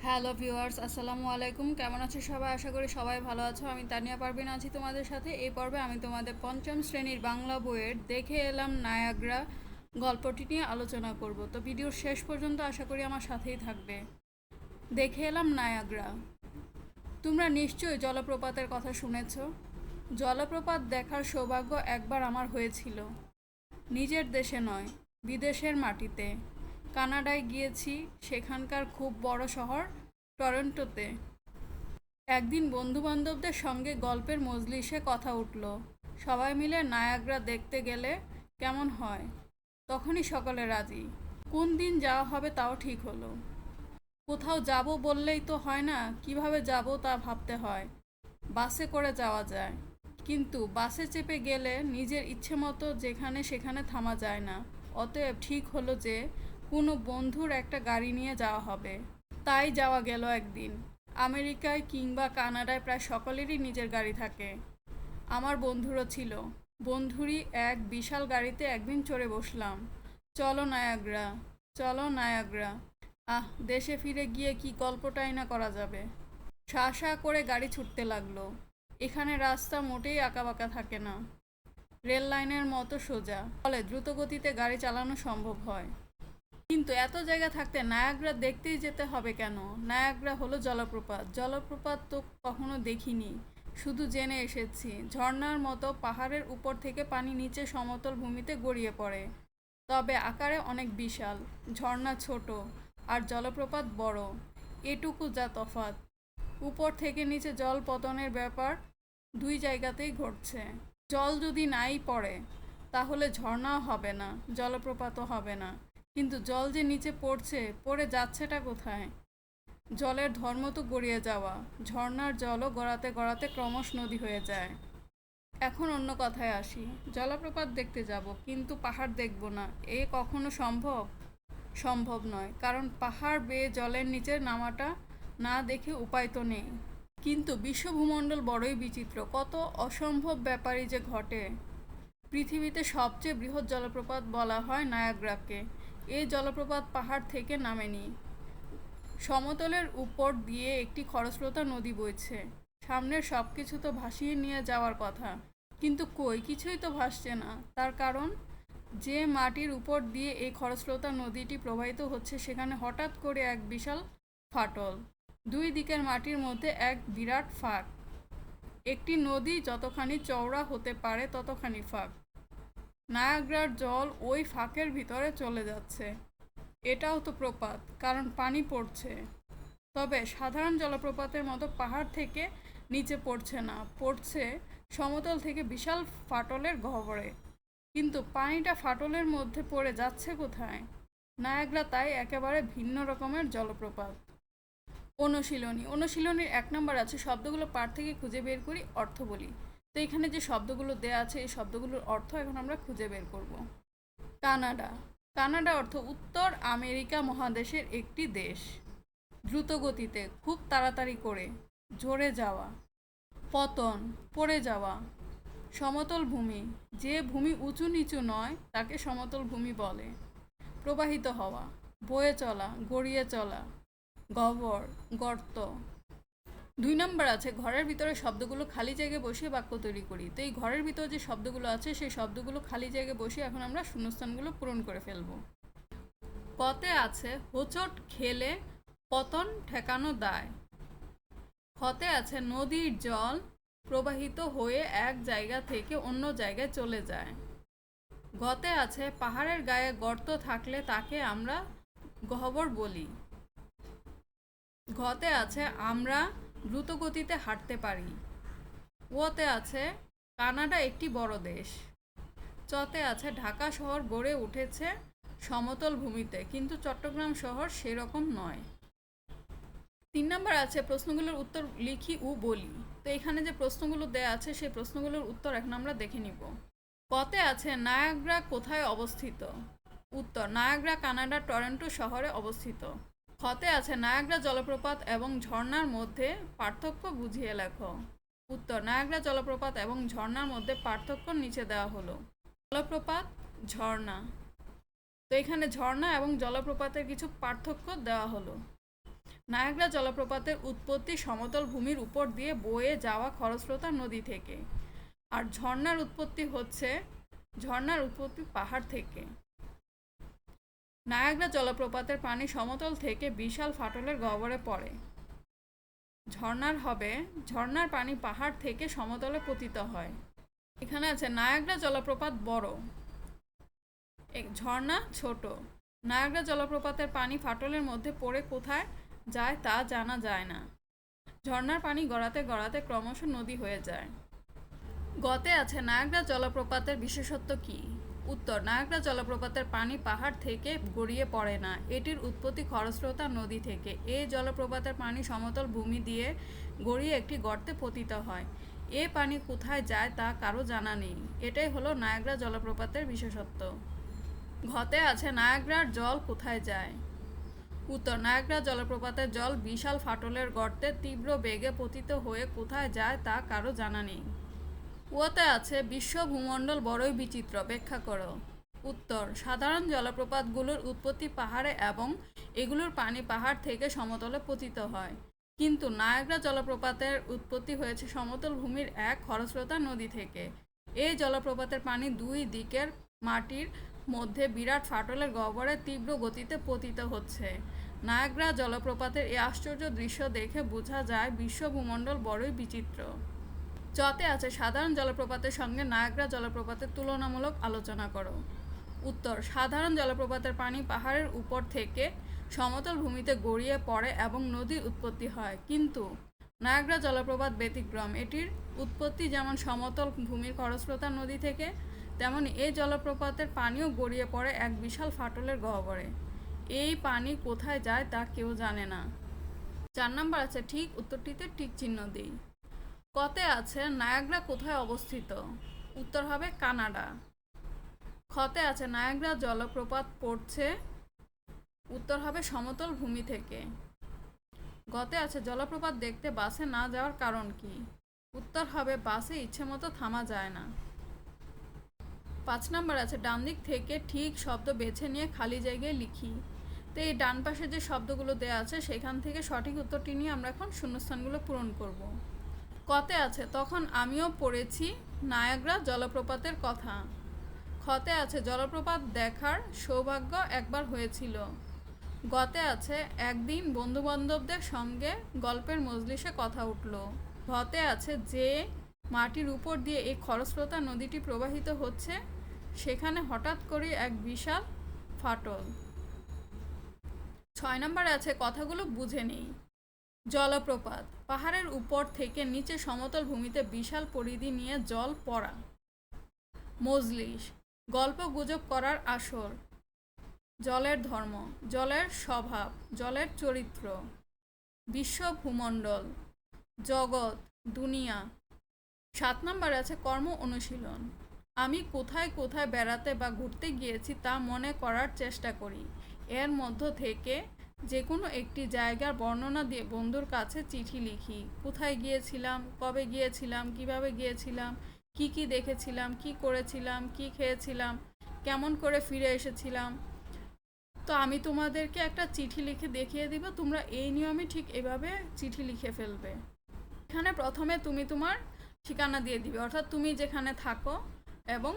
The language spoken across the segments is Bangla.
হ্যালো ভিউয়ার্স, আসসালামু আলাইকুম। কেমন আছো সবাই? আশা করি সবাই ভালো আছো। আমি তানিয়া পারভিন আছি তোমাদের সাথে। এই পর্বে আমি তোমাদের পঞ্চম শ্রেণীর বাংলা বইয়ের দেখে এলাম নায়াগ্রা গল্পটি নিয়ে আলোচনা করব। তো ভিডিওর শেষ পর্যন্ত আশা করি আমার সাথেই থাকবে। দেখে এলাম নায়াগ্রা। তোমরা নিশ্চয়ই জলপ্রপাতের কথা শুনেছ। জলপ্রপাত দেখার সৌভাগ্য একবার আমার হয়েছিল। নিজের দেশে নয়, বিদেশের মাটিতে। কানাডায় গিয়েছি, সেখানকার খুব বড় শহর টরন্টোতে। একদিন বন্ধুবান্ধবদের সঙ্গে গল্পের মজলিসে কথা উঠল, সবাই মিলে নায়াগ্রা দেখতে গেলে কেমন হয়। তখনই সকলে রাজি। কোন দিন যাওয়া হবে তাও ঠিক হলো। কোথাও যাব বললেই তো হয় না, কিভাবে যাব তা ভাবতে হয়। বাসে করে যাওয়া যায়, কিন্তু বাসে চেপে গেলে নিজের ইচ্ছে মতো যেখানে সেখানে থামা যায় না। অতএব ঠিক হলো যে কোনো বন্ধুর একটা গাড়ি নিয়ে যাওয়া হবে। তাই যাওয়া গেল একদিন। আমেরিকায় কিংবা কানাডায় প্রায় সকলেরই নিজের গাড়ি থাকে। আমার বন্ধুরও ছিল। বন্ধুরই এক বিশাল গাড়িতে একদিন চড়ে বসলাম। চলো নায়াগ্রা, চলো নায়াগ্রা। দেশে ফিরে গিয়ে কি গল্পটাই না করা যাবে। শা শা করে গাড়ি ছুটতে লাগলো। এখানে রাস্তা মোটেই আঁকাবাঁকা থাকে না, রেল লাইনের মতো সোজা, ফলে দ্রুত গতিতে গাড়ি চালানো সম্ভব হয়। কিন্তু এত জায়গা থাকতে নায়াগ্রা দেখতেই যেতে হবে কেন? নায়াগ্রা হলো জলপ্রপাত। জলপ্রপাত তো কখনো দেখিনি, শুধু জেনে এসেছি ঝর্ণার মতো পাহাড়ের উপর থেকে পানি নিচে সমতল ভূমিতে গড়িয়ে পড়ে। তবে আকারে অনেক বিশাল। ঝর্ণা ছোট আর জলপ্রপাত বড়, এটুকু যা তফাৎ। উপর থেকে নিচে জল পতনের ব্যাপার দুই জায়গাতেই ঘটছে। জল যদি নাই পড়ে তাহলে ঝর্ণাও হবে না, জলপ্রপাতও হবে না। কিন্তু জল যে নিচে পড়ছে, পড়ে যাচ্ছেটা কোথায়? জলের ধর্ম তো গড়িয়ে যাওয়া। ঝর্ণার জলও গড়াতে গড়াতে ক্রমশ নদী হয়ে যায়। এখন অন্য কথায় আসি। জলপ্রপাত দেখতে যাব, কিন্তু পাহাড় দেখব না, এ কখনো সম্ভব? সম্ভব নয়, কারণ পাহাড় বেয়ে জলের নিচে নামাটা না দেখে উপায় তো নেই। কিন্তু বিশ্বভূমণ্ডল বড়ই বিচিত্র, কত অসম্ভব ব্যাপারই যে ঘটে। পৃথিবীতে সবচেয়ে বৃহৎ জলপ্রপাত বলা হয় নায়াগ্রাকে। এই জলপ্রপাত পাহাড় থেকে নামেনি। সমতলের উপর দিয়ে একটি খরস্রোতা নদী বইছে। সামনের সব কিছু তো ভাসিয়ে নিয়ে যাওয়ার কথা, কিন্তু কই, কিছুই তো ভাসছে না। তার কারণ, যে মাটির উপর দিয়ে এই খরস্রোতা নদীটি প্রবাহিত হচ্ছে সেখানে হঠাৎ করে এক বিশাল ফাটল। দুই দিকের মাটির মধ্যে এক বিরাট ফাঁক। একটি নদী যতখানি চওড়া হতে পারে ততখানি ফাঁক। নায়াগ্রার জল ওই ফাঁকের ভিতরে চলে যাচ্ছে। এটাও তো প্রপাত, কারণ পানি পড়ছে। তবে সাধারণ জলপ্রপাতের মতো পাহাড় থেকে নিচে পড়ছে না, পড়ছে সমতল থেকে বিশাল ফাটলের গহ্বরে। কিন্তু পানিটা ফাটলের মধ্যে পড়ে যাচ্ছে কোথায়? নায়াগ্রা তাই একেবারে ভিন্ন রকমের জলপ্রপাত। অনুশীলনীর 1 নম্বর আছে শব্দগুলো পাঠ থেকে খুঁজে বের করি, অর্থ বলি। তো এখানে যে শব্দগুলো দেয়া আছে এই শব্দগুলোর অর্থ এখন আমরা খুঁজে বের করব। কানাডা। কানাডা অর্থ উত্তর আমেরিকা মহাদেশের একটি দেশ। দ্রুত গতিতে, খুব তাড়াতাড়ি করে, ঝরে যাওয়া। পতন, পড়ে যাওয়া। সমতল ভূমি, যে ভূমি উঁচু নিচু নয় তাকে সমতল ভূমি বলে। প্রবাহিত হওয়া, বয়ে চলা, গড়িয়ে চলা। গহ্বর, গর্ত। 2 নম্বর আছে ঘরের ভিতরে শব্দগুলো খালি জায়গায় বসিয়ে বাক্য তৈরি করি। তো এই ঘরের ভিতরে যে শব্দগুলো আছে সেই শব্দগুলো খালি জায়গায় বসিয়ে এখন আমরা শূন্যস্থানগুলো পূরণ করে ফেলব। কতে আছে হোঁচট খেলে পতন ঠেকানো দায়। খতে আছে নদীর জল প্রবাহিত হয়ে এক জায়গা থেকে অন্য জায়গায় চলে যায়। গতে আছে পাহাড়ের গায়ে গর্ত থাকলে তাকে আমরা গহ্বর বলি। ঘতে আছে আমরা দ্রুত গতিতে হাঁটতে পারি। ওতে আছে কানাডা একটি বড় দেশ। চতে আছে ঢাকা শহর গড়ে উঠেছে সমতল ভূমিতে, কিন্তু চট্টগ্রাম শহর সেরকম নয়। 3 নম্বর আছে প্রশ্নগুলোর উত্তর লিখি ও বলি। তো এখানে যে প্রশ্নগুলো দেয়া আছে সেই প্রশ্নগুলোর উত্তর এখন আমরা দেখে নিব। কতে আছে নায়াগ্রা কোথায় অবস্থিত? উত্তর, নায়াগ্রা কানাডার টরন্টো শহরে অবস্থিত। খতে আছে নায়াগ্রা জলপ্রপাত এবং ঝর্ণার মধ্যে পার্থক্য বুঝিয়ে লেখো। উত্তর, নায়াগ্রা জলপ্রপাত এবং ঝর্ণার মধ্যে পার্থক্য নিচে দেওয়া হলো। জলপ্রপাত, ঝর্ণা। তো এখানে ঝর্ণা এবং জলপ্রপাতের কিছু পার্থক্য দেওয়া হলো। নায়াগ্রা জলপ্রপাতের উৎপত্তি সমতল ভূমির উপর দিয়ে বয়ে যাওয়া খরস্রোতা নদী থেকে। আর ঝর্ণার উৎপত্তি পাহাড় থেকে। নায়াগ্রা জলপ্রপাতের পানি সমতল থেকে বিশাল ফাটলের গহ্বরে পড়ে। ঝর্ণার পানি পাহাড় থেকে সমতলে পতিত হয়। এখানে আছে নায়াগ্রা জলপ্রপাত বড়, ঝর্ণা ছোট। নায়াগ্রা জলপ্রপাতের পানি ফাটলের মধ্যে পড়ে কোথায় যায় তা জানা যায় না। ঝর্ণার পানি গড়াতে গড়াতে ক্রমশ নদী হয়ে যায়। গতে আছে নায়াগ্রা জলপ্রপাতের বিশেষত্ব কি? উত্তর, নায়াগ্রা জলপ্রপাতের পানি পাহাড় থেকে গড়িয়ে পড়ে না, এটির উৎপত্তি খরস্রোতা নদী থেকে। এই জলপ্রপাতের পানি সমতল ভূমি দিয়ে গড়িয়ে একটি গর্তে পতিত হয়। এ পানি কোথায় যায় তা কারো জানা নেই। এটাই হলো নায়াগ্রা জলপ্রপাতের বিশেষত্ব। ঘতে আছে নায়াগ্রার জল কোথায় যায়? উত্তর, নায়াগ্রা জলপ্রপাতের জল বিশাল ফাটলের গর্তে তীব্র বেগে পতিত হয়ে কোথায় যায় তা কারো জানা নেই। ওতে আছে বিশ্ব ভূমণ্ডল বড়ই বিচিত্র, ব্যাখ্যা করো। উত্তর, সাধারণ জলপ্রপাতগুলোর উৎপত্তি পাহাড়ে এবং এগুলোর পানি পাহাড় থেকে সমতলে পতিত হয়, কিন্তু নায়াগ্রা জলপ্রপাতের উৎপত্তি হয়েছে সমতল ভূমির এক খরস্রোতা নদী থেকে। এই জলপ্রপাতের পানি দুই দিকের মাটির মধ্যে বিরাট ফাটলের গহ্বরে তীব্র গতিতে পতিত হচ্ছে। নায়াগ্রা জলপ্রপাতের এই আশ্চর্য দৃশ্য দেখে বোঝা যায় বিশ্ব ভূমণ্ডল বড়ই বিচিত্র। যতে আছে সাধারণ জলপ্রপাতের সঙ্গে নায়াগ্রা জলপ্রপাতের তুলনামূলক আলোচনা করো। উত্তর, সাধারণ জলপ্রপাতের পানি পাহাড়ের উপর থেকে সমতল ভূমিতে গড়িয়ে পড়ে এবং নদীর উৎপত্তি হয়, কিন্তু নায়াগ্রা জলপ্রপাত ব্যতিক্রম। এটির উৎপত্তি যেমন সমতল ভূমির খরস্রোতা নদী থেকে, তেমন এই জলপ্রপাতের পানিও গড়িয়ে পড়ে এক বিশাল ফাটলের গহ্বরে। এই পানি কোথায় যায় তা কেউ জানে না। 4 নম্বর আছে ঠিক উত্তরটিতে টিক চিহ্ন দিই। কতে আছে নায়াগ্রা কোথায় অবস্থিত? উত্তর হবে কানাডা। খতে আছে নায়াগ্রা জলপ্রপাত পড়ছে, উত্তর হবে সমতল ভূমি থেকে। গতে আছে জলপ্রপাত দেখতে বাসে না যাওয়ার কারণ কি? উত্তর হবে বাসে ইচ্ছে মতো থামা যায় না। 5 নম্বর আছে ডান দিক থেকে ঠিক শব্দ বেছে নিয়ে খালি জায়গায় লিখি। তো এই ডান পাশে যে শব্দগুলো দেওয়া আছে সেখান থেকে সঠিক উত্তরটি নিয়ে আমরা এখন শূন্যস্থানগুলো পূরণ করব। কতে আছে তখন আমিও পড়েছি নায়াগ্রা জলপ্রপাতের কথা। খতে আছে জলপ্রপাত দেখার সৌভাগ্য একবার হয়েছিল। গতে আছে একদিন বন্ধুবান্ধবদের সঙ্গে গল্পের মজলিসে কথা উঠল। ঘতে আছে যে মাটির উপর দিয়ে এই খরস্রোতা নদীটি প্রবাহিত হচ্ছে সেখানে হঠাৎ করে এক বিশাল ফাটল। 6 নম্বরে আছে কথাগুলো বুঝে নেই। জলপ্রপাত, পাহাড়ের উপর থেকে নিচে সমতল ভূমিতে বিশাল পরিধি নিয়ে জল পড়া। মজলিস, গল্প গুজব করার আসর। জলের ধর্ম, জলের স্বভাব, জলের চরিত্র। বিশ্ব ভূমণ্ডল, জগৎ, দুনিয়া। 7 নম্বরে আছে কর্ম অনুশীলন। আমি কোথায় কোথায় বেড়াতে বা ঘুরতে গিয়েছি তা মনে করার চেষ্টা করি। এর মধ্য থেকে যে কোনো একটি জায়গার বর্ণনা দিয়ে বন্ধুর কাছে চিঠি লিখি। কোথায় গিয়েছিলাম, কবে গিয়েছিলাম, কিভাবে গিয়েছিলাম, কি কি দেখেছিলাম, কি করেছিলাম, কি খেয়েছিলাম, কেমন করে ফিরে এসেছিলাম। তো আমি তোমাদেরকে একটা চিঠি লিখে দেখিয়ে দিব, তোমরা এই নিয়মে ঠিক এভাবে চিঠি লিখে ফেলবে। এখানে প্রথমে তুমি তোমার ঠিকানা দিয়ে দিবে, অর্থাৎ তুমি যেখানে থাকো এবং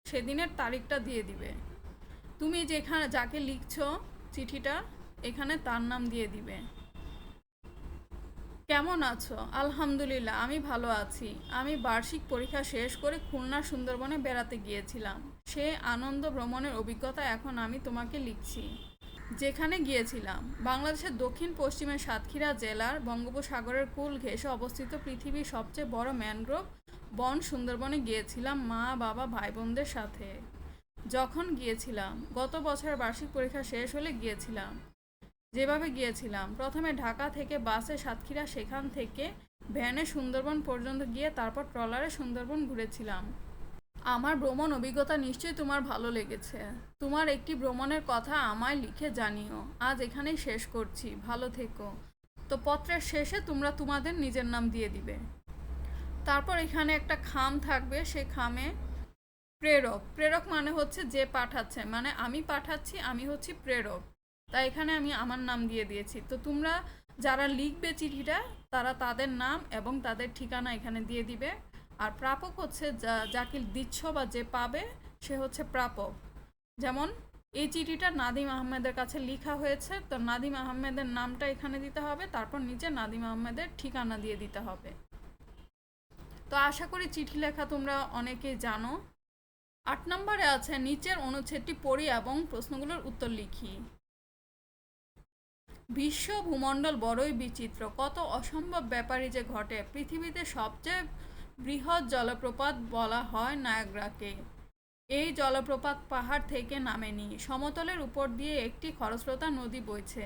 সেদিনের তারিখটা দিয়ে দিবে। তুমি যেখানে যাকে লিখছো চিঠিটা এখানে তার নাম দিয়ে দিবে। কেমন আছো? আলহামদুলিল্লাহ, আমি ভালো আছি। আমি বার্ষিক পরীক্ষা শেষ করে খুলনা সুন্দরবনে বেড়াতে গিয়েছিলাম। সে আনন্দ ভ্রমণের অভিজ্ঞতা এখন আমি তোমাকে লিখছি। যেখানে গিয়েছিলাম বাংলাদেশের দক্ষিণ পশ্চিমে সাতক্ষীরা জেলার বঙ্গোপসাগরের কূল ঘেঁষে অবস্থিত পৃথিবীর সবচেয়ে বড় ম্যানগ্রোভ বন সুন্দরবনে গিয়েছিলাম মা, বাবা, ভাই বোনদের সাথে। যখন গিয়েছিলাম গত বছর বার্ষিক পরীক্ষা শেষ হলে গিয়েছিলাম। যেভাবে গিয়েছিলাম, প্রথমে ঢাকা থেকে বাসে সাতক্ষীরা, সেখান থেকে ভ্যানে সুন্দরবন পর্যন্ত গিয়ে তারপর ট্রলারে সুন্দরবন ঘুরেছিলাম। আমার ভ্রমণ অভিজ্ঞতা নিশ্চয়ই তোমার ভালো লেগেছে। তোমার একটি ভ্রমণের কথা আমায় লিখে জানিও। আজ এখানেই শেষ করছি, ভালো থেকো। তো পত্রের শেষে তোমরা তোমাদের নিজের নাম দিয়ে দিবে। তারপর এখানে একটা খাম থাকবে, সেই খামে প্রেরক। প্রেরক মানে হচ্ছে যে পাঠাচ্ছে, মানে আমি পাঠাচ্ছি, আমি হচ্ছি প্রেরক। তাই এখানে আমি আমার নাম দিয়ে দিয়েছি। তো তোমরা যারা লিখবে চিঠিটা তারা তাদের নাম এবং তাদের ঠিকানা এখানে দিয়ে দিবে। আর প্রাপক হচ্ছে যাকে দিচ্ছ বা যে পাবে সে হচ্ছে প্রাপক। যেমন এই চিঠিটা নাদিম আহমেদের কাছে লেখা হয়েছে, তো নাদিম আহমেদের নামটা এখানে দিতে হবে, তারপর নিচে নাদিম আহমেদের ঠিকানা দিয়ে দিতে হবে। তো আশা করি চিঠি লেখা তোমরা অনেকেই জানো। 8 নম্বরে আছে নিচের অনুচ্ছেদটি পড়ি এবং প্রশ্নগুলোর উত্তর লিখি। বিশ্ব ভূমণ্ডল বড়ই বিচিত্র, কত অসম্ভব ব্যাপারই যে ঘটে। পৃথিবীতে সবচেয়ে বৃহৎ জলপ্রপাত বলা হয় নায়াগ্রাকে। এই জলপ্রপাত পাহাড় থেকে নামেনি, সমতলের উপর দিয়ে একটি খরস্রোতা নদী বইছে।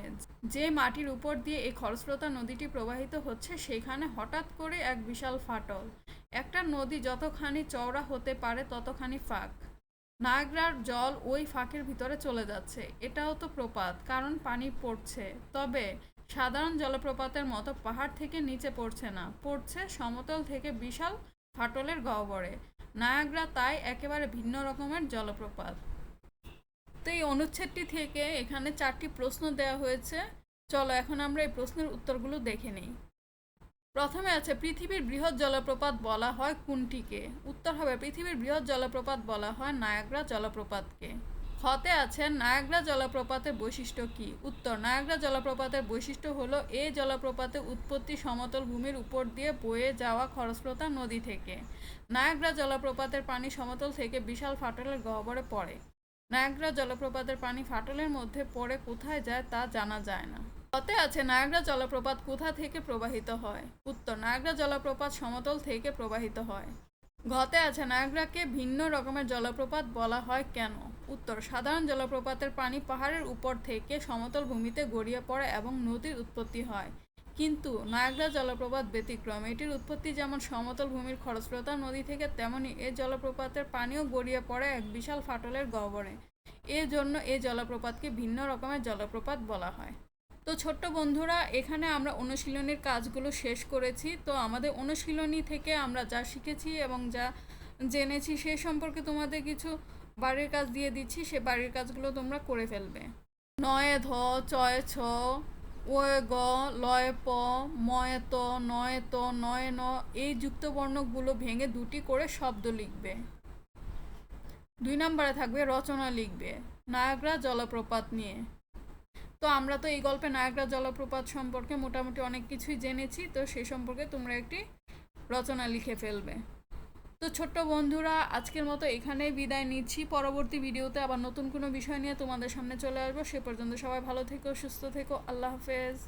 যে মাটির উপর দিয়ে এই খরস্রোতা নদীটি প্রবাহিত হচ্ছে সেখানে হঠাৎ করে এক বিশাল ফাটল। একটা নদী যতখানি চওড়া হতে পারে ততখানি ফাঁক। নায়াগ্রার জল ওই ফাঁকের ভিতরে চলে যাচ্ছে। এটাও তো প্রপাত, কারণ পানি পড়ছে, তবে সাধারণ জলপ্রপাতের মতো পাহাড় থেকে নিচে পড়ছে না, পড়ছে সমতল থেকে বিশাল ফাটলের গহ্বরে। নায়াগ্রা তাই একেবারে ভিন্ন রকমের জলপ্রপাত। তো এই অনুচ্ছেদটি থেকে এখানে 4টি প্রশ্ন দেওয়া হয়েছে। চলো এখন আমরা এই প্রশ্নের উত্তরগুলো দেখে নিই। প্রথমে আছে পৃথিবীর বৃহৎ জলপ্রপাত বলা হয় কোনটিকে? উত্তর হবে পৃথিবীর বৃহৎ জলপ্রপাত বলা হয় নায়াগ্রা জলপ্রপাতকে। খতে আছে নায়াগ্রা জলপ্রপাতের বৈশিষ্ট্য কি? উত্তর নায়াগ্রা জলপ্রপাতের বৈশিষ্ট্য হলো এই জলপ্রপাতের উৎপত্তি সমতল ভূমির উপর দিয়ে বয়ে যাওয়া খরস্রোতা নদী থেকে। নায়াগ্রা জলপ্রপাতের পানি সমতল থেকে বিশাল ফাটলের গহ্বরে পড়ে। নায়াগ্রা জলপ্রপাতের পানি ফাটলের মধ্যে পড়ে কোথায় যায় তা জানা যায় না। কতে আছে নায়াগ্রা জলপ্রপাত কোথা থেকে প্রবাহিত হয়? উত্তর নায়াগ্রা জলপ্রপাত সমতল থেকে প্রবাহিত হয়। ঘতে আছে নায়াগ্রাকে ভিন্ন রকমের জলপ্রপাত বলা হয় কেন? উত্তর সাধারণ জলপ্রপাতের পানি পাহাড়ের উপর থেকে সমতল ভূমিতে গড়িয়ে পড়ে এবং নদীর উৎপত্তি হয়, কিন্তু নায়াগ্রা জলপ্রপাত ব্যতিক্রম। এটির উৎপত্তি যেমন সমতল ভূমির খরস্রোতা নদী থেকে, তেমনি এই জলপ্রপাতের পানিও গড়িয়ে পড়ে এক বিশাল ফাটলের গহ্বরে। এর জন্য এই জলপ্রপাতকে ভিন্ন রকমের জলপ্রপাত বলা হয়। তো ছোট্ট বন্ধুরা, এখানে আমরা অনুশীলনীর কাজগুলো শেষ করেছি। তো আমাদের অনুশীলনী থেকে আমরা যা শিখেছি এবং যা জেনেছি সে সম্পর্কে তোমাদের কিছু বাড়ির কাজ দিয়ে দিচ্ছি, সে বাড়ির কাজগুলো তোমরা করে ফেলবে। নয়ে ধ, চয়ে ছ, ওয়ে গ, লয়ে প, ময়ে ত, নয়ে ত, নয়ে ন এই যুক্তবর্ণগুলো ভেঙে 2টি করে শব্দ লিখবে। 2 নম্বরে থাকবে রচনা লিখবে নায়াগ্রা জলপ্রপাত নিয়ে। তো আমরা তো এই গল্পে নায়াগ্রা জলপ্রপাত সম্পর্কে মোটামুটি অনেক কিছুই জেনেছি, তো সেই সম্পর্কে তোমরা একটি রচনা লিখে ফেলবে। তো ছোট্ট বন্ধুরা, আজকের মতো এখানেই বিদায় নিচ্ছি। পরবর্তী ভিডিওতে আবার নতুন কোনো বিষয় নিয়ে তোমাদের সামনে চলে আসবো। সে পর্যন্ত সবাই ভালো থেকো, সুস্থ থেকো। আল্লাহ হাফেজ।